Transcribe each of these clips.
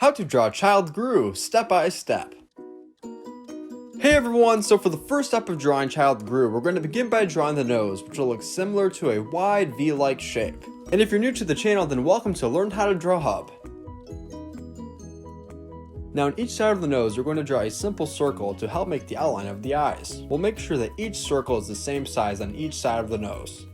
How to draw a child Gru, step by step. Hey everyone, so for the first step of drawing child Gru, we're going to begin by drawing the nose, which will look similar to a wide V-like shape. And if you're new to the channel, then welcome to Learn How to Draw Hub. Now on each side of the nose, we're going to draw a simple circle to help make the outline of the eyes. We'll make sure that each circle is the same size on each side of the nose.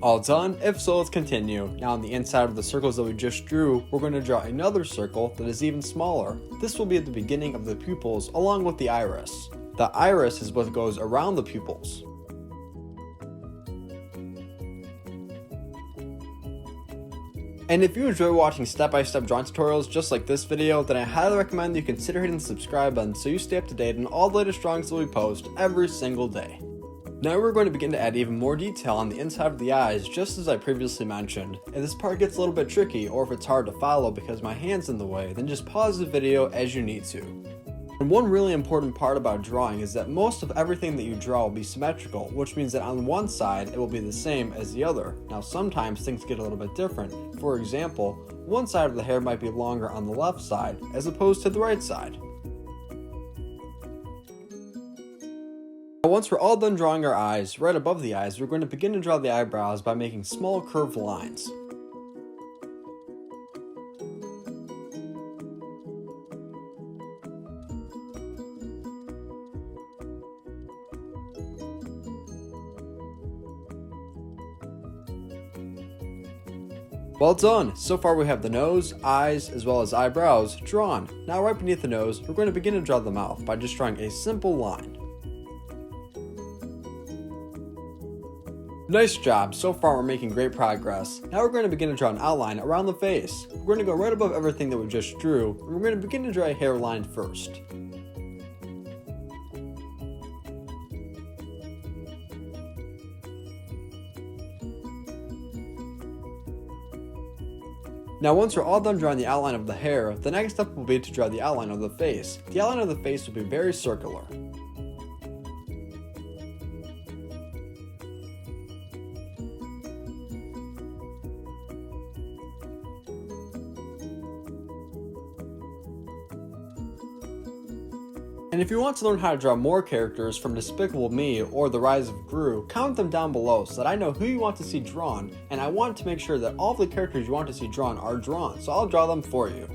All done? If so, let's continue. Now on the inside of the circles that we just drew, we're going to draw another circle that is even smaller. This will be at the beginning of the pupils along with the iris. The iris is what goes around the pupils. And if you enjoy watching step-by-step drawing tutorials just like this video, then I highly recommend that you consider hitting the subscribe button so you stay up to date on all the latest drawings that we post every single day. Now we're going to begin to add even more detail on the inside of the eyes, just as I previously mentioned. If this part gets a little bit tricky, or if it's hard to follow because my hand's in the way, then just pause the video as you need to. And one really important part about drawing is that most of everything that you draw will be symmetrical, which means that on one side it will be the same as the other. Now sometimes things get a little bit different. For example, one side of the hair might be longer on the left side as opposed to the right side. Once we're all done drawing our eyes, right above the eyes, we're going to begin to draw the eyebrows by making small curved lines. Well done! So far we have the nose, eyes, as well as eyebrows drawn. Now right beneath the nose, we're going to begin to draw the mouth by just drawing a simple line. Nice job, so far we're making great progress. Now we're going to begin to draw an outline around the face. We're going to go right above everything that we just drew, and we're going to begin to draw a hairline first. Now once we're all done drawing the outline of the hair, the next step will be to draw the outline of the face. The outline of the face will be very circular. And if you want to learn how to draw more characters from Despicable Me or The Rise of Gru, comment them down below so that I know who you want to see drawn, and I want to make sure that all the characters you want to see drawn are drawn, so I'll draw them for you.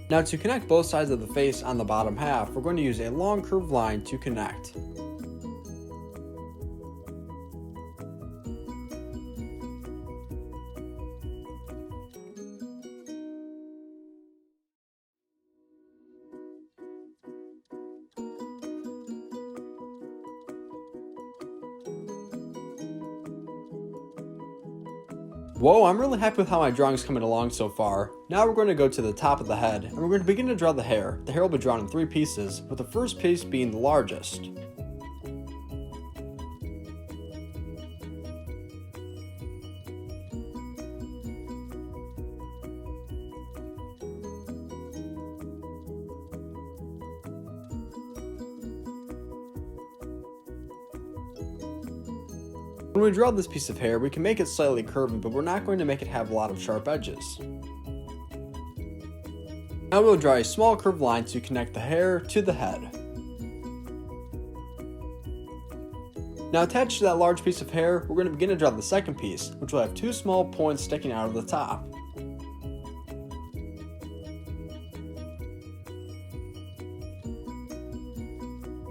Now to connect both sides of the face on the bottom half, we're going to use a long curved line to connect. Whoa, I'm really happy with how my drawing's coming along so far. Now we're going to go to the top of the head, and we're going to begin to draw the hair. The hair will be drawn in 3 pieces, with the first piece being the largest. When we draw this piece of hair, we can make it slightly curvy, but we're not going to make it have a lot of sharp edges. Now we'll draw a small curved line to connect the hair to the head. Now attached to that large piece of hair, we're going to begin to draw the second piece, which will have 2 small points sticking out of the top.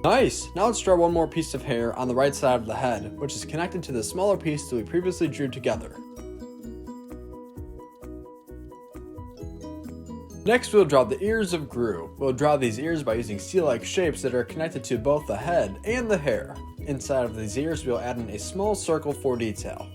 Nice! Now let's draw one more piece of hair on the right side of the head, which is connected to the smaller piece that we previously drew together. Next we'll draw the ears of Gru. We'll draw these ears by using C-like shapes that are connected to both the head and the hair. Inside of these ears we'll add in a small circle for detail.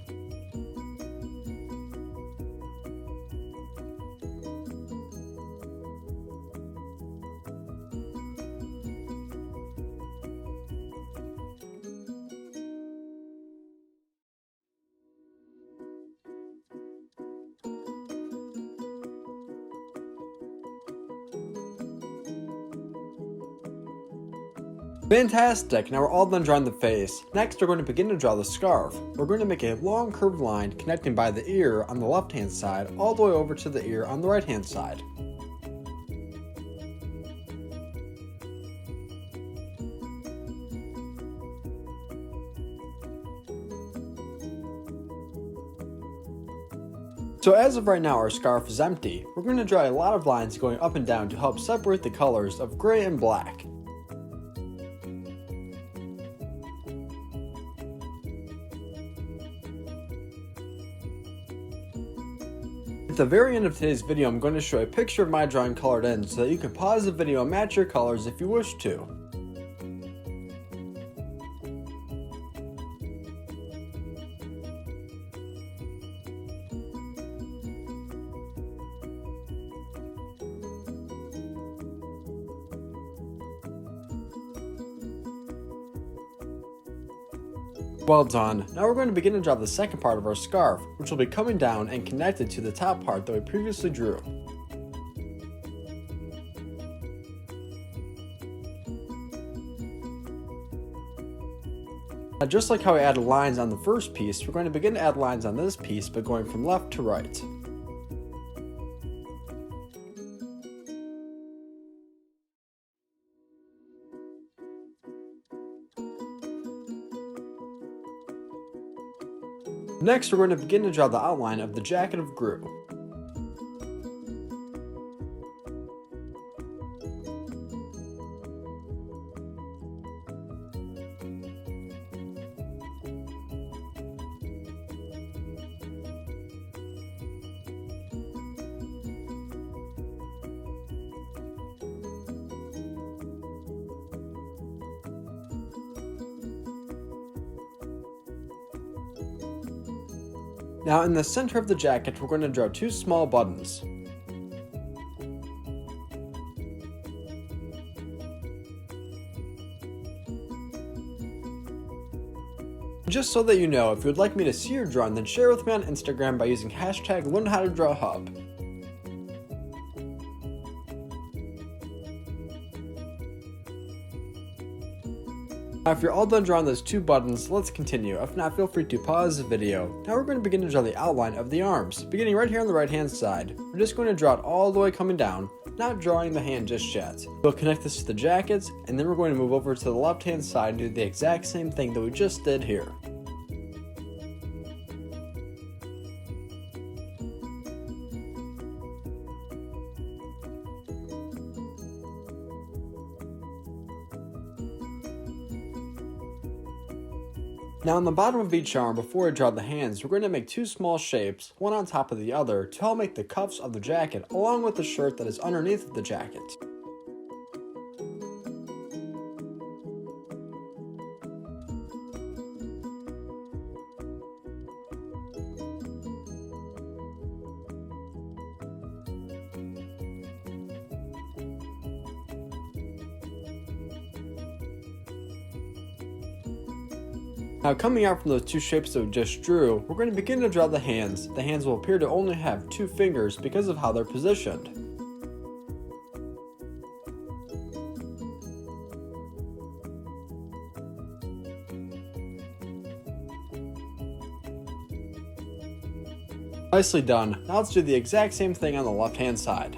Fantastic! Now we're all done drawing the face. Next, we're going to begin to draw the scarf. We're going to make a long curved line connecting by the ear on the left hand side all the way over to the ear on the right hand side. So as of right now, our scarf is empty. We're going to draw a lot of lines going up and down to help separate the colors of gray and black. At the very end of today's video, I'm going to show a picture of my drawing colored in so that you can pause the video and match your colors if you wish to. Well done. Now we're going to begin to draw the second part of our scarf, which will be coming down and connected to the top part that we previously drew. Now just like how we added lines on the first piece, we're going to begin to add lines on this piece by going from left to right. Next, we're going to begin to draw the outline of the jacket of Gru. Now in the center of the jacket, we're going to draw two small buttons. Just so that you know, if you would like me to see your drawing, then share with me on Instagram by using hashtag #LearnHowToDrawHub. Now if you're all done drawing those two buttons, let's continue. If not, feel free to pause the video. Now we're going to begin to draw the outline of the arms. Beginning right here on the right hand side, we're just going to draw it all the way coming down, not drawing the hand just yet. We'll connect this to the jacket, and then we're going to move over to the left hand side and do the exact same thing that we just did here. Now on the bottom of each arm, before we draw the hands, we're going to make two small shapes, one on top of the other, to help make the cuffs of the jacket, along with the shirt that is underneath the jacket. Now coming out from those two shapes that we just drew, we're going to begin to draw the hands. The hands will appear to only have two fingers because of how they're positioned. Nicely done. Now let's do the exact same thing on the left hand side.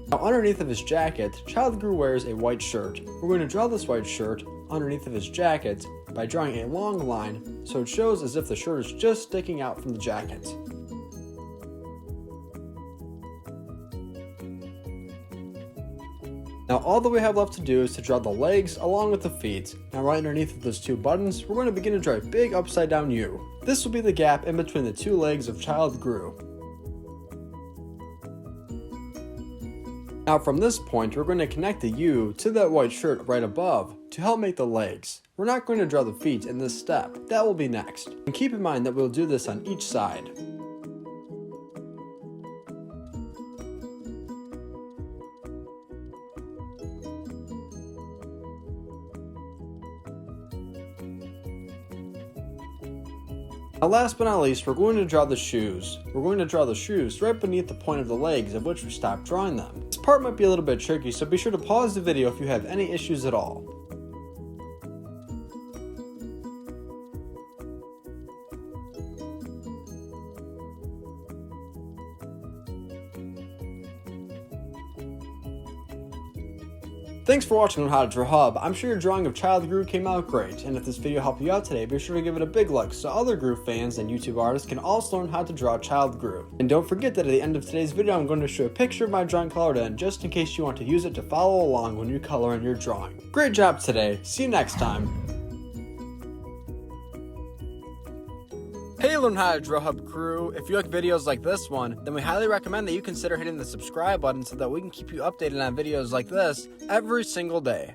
Now underneath of his jacket, Child Gru wears a white shirt. We're going to draw this white shirt underneath of his jacket by drawing a long line so it shows as if the shirt is just sticking out from the jacket. Now all that we have left to do is to draw the legs along with the feet. Now right underneath of those two buttons, we're going to begin to draw a big upside down U. This will be the gap in between the two legs of Child Gru. Now from this point, we're going to connect the U to that white shirt right above to help make the legs. We're not going to draw the feet in this step, that will be next. And keep in mind that we'll do this on each side. Now last but not least, we're going to draw the shoes. We're going to draw the shoes right beneath the point of the legs of which we stopped drawing them. This part might be a little bit tricky, so be sure to pause the video if you have any issues at all. Thanks for watching on How to Draw Hub. I'm sure your drawing of Child Gru came out great, and if this video helped you out today, be sure to give it a big like so other Gru fans and YouTube artists can also learn how to draw Child Gru. And don't forget that at the end of today's video, I'm going to show a picture of my drawing colored in, just in case you want to use it to follow along when you color in your drawing. Great job today. See you next time. Hey Learn How to Draw Hub crew, if you like videos like this one, then we highly recommend that you consider hitting the subscribe button so that we can keep you updated on videos like this every single day.